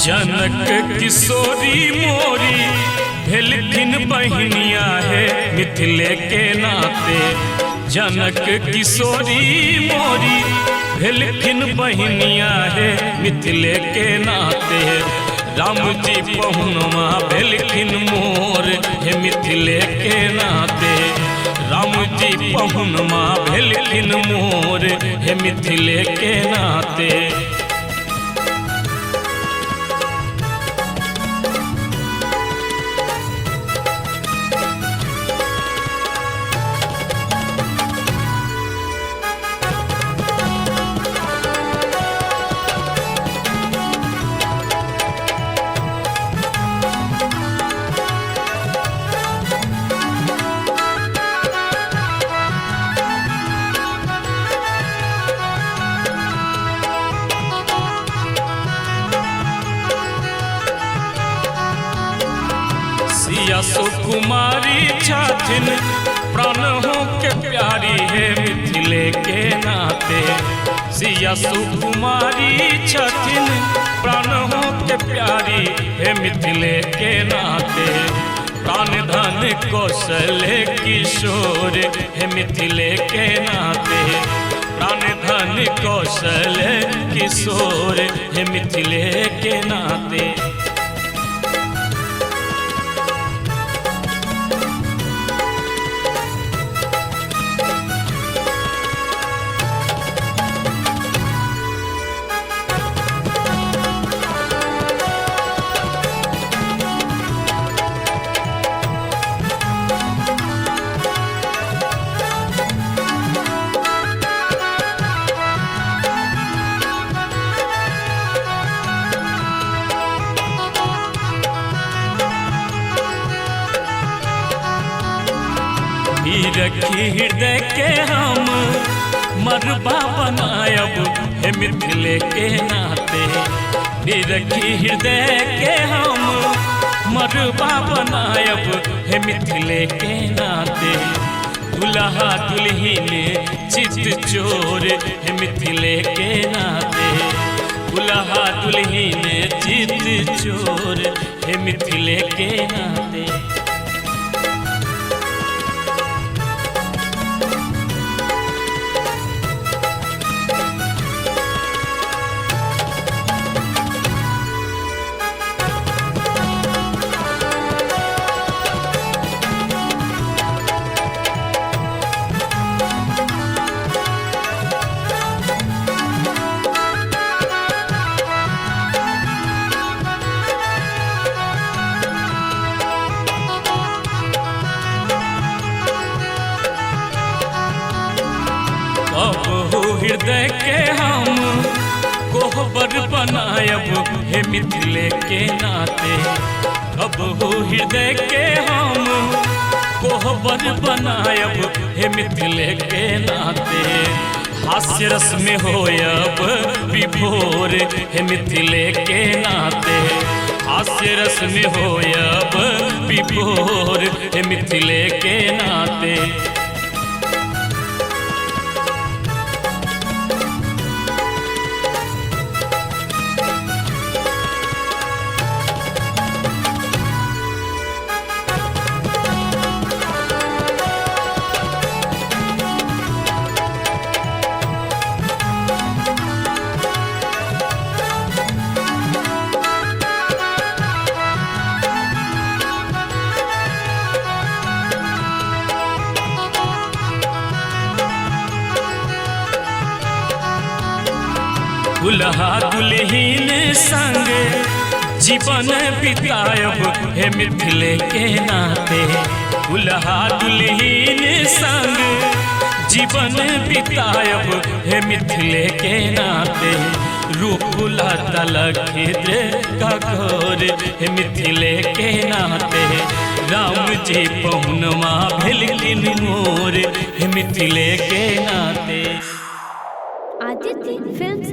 जनक किशोरी मोरी भेलखिन बहनिया है मिथिले के नाते। जनक किशोरी मोरी भेलखिन बहनिया है मिथिले के नाते। राम जी पहुनवा भेलखिन मोर है मिथिले के नाते। राम जी पहुनवा भेलखिन मोर है मिथिले के नाते। सिया सुकुमारी छथिन प्राण हो के प्यारी है मिथिले के नाते। सिया सुकुमारी छथिन प्राण हो के प्यारी है मिथिले के नाते। प्राण धन कौशले किशोर है मिथिले के नाते। प्राण धन कौशले किशोर है मिथिले के नाते। रखी हृदय के हम मरबा बनायब है मिथिले के नाते। रखी हृदय के हम मरबा बनायब है मिथिले के नाते। दुल्हा दुल्हिन चित चोर है मिथिले के नाते। दुल्हा दुल्हिन चित चोर है मिथिले के नाते। हृदय के हम कोहबर बनायब है मिथिले के नाते। अब हो हृदय के हम कोहबर बनायब है मिथिले के नाते। हास्य रस में होयब विभोर है मिथिले के नाते। हास्य रस में होयब विभोर है मिथिले के नाते। दुल्हा दुल्हिन संग जीवन बितायब है मिथिले के नाते। दुल्हा दुल्हिन संग जीवन बितायब है मिथिले के नाते। रूपुला तलखिद्र का घर है मिथिले के नाते। राम जी पहुनवा भेलखिन मोर है मिथिले के नाते। आदित्य फिल्म्स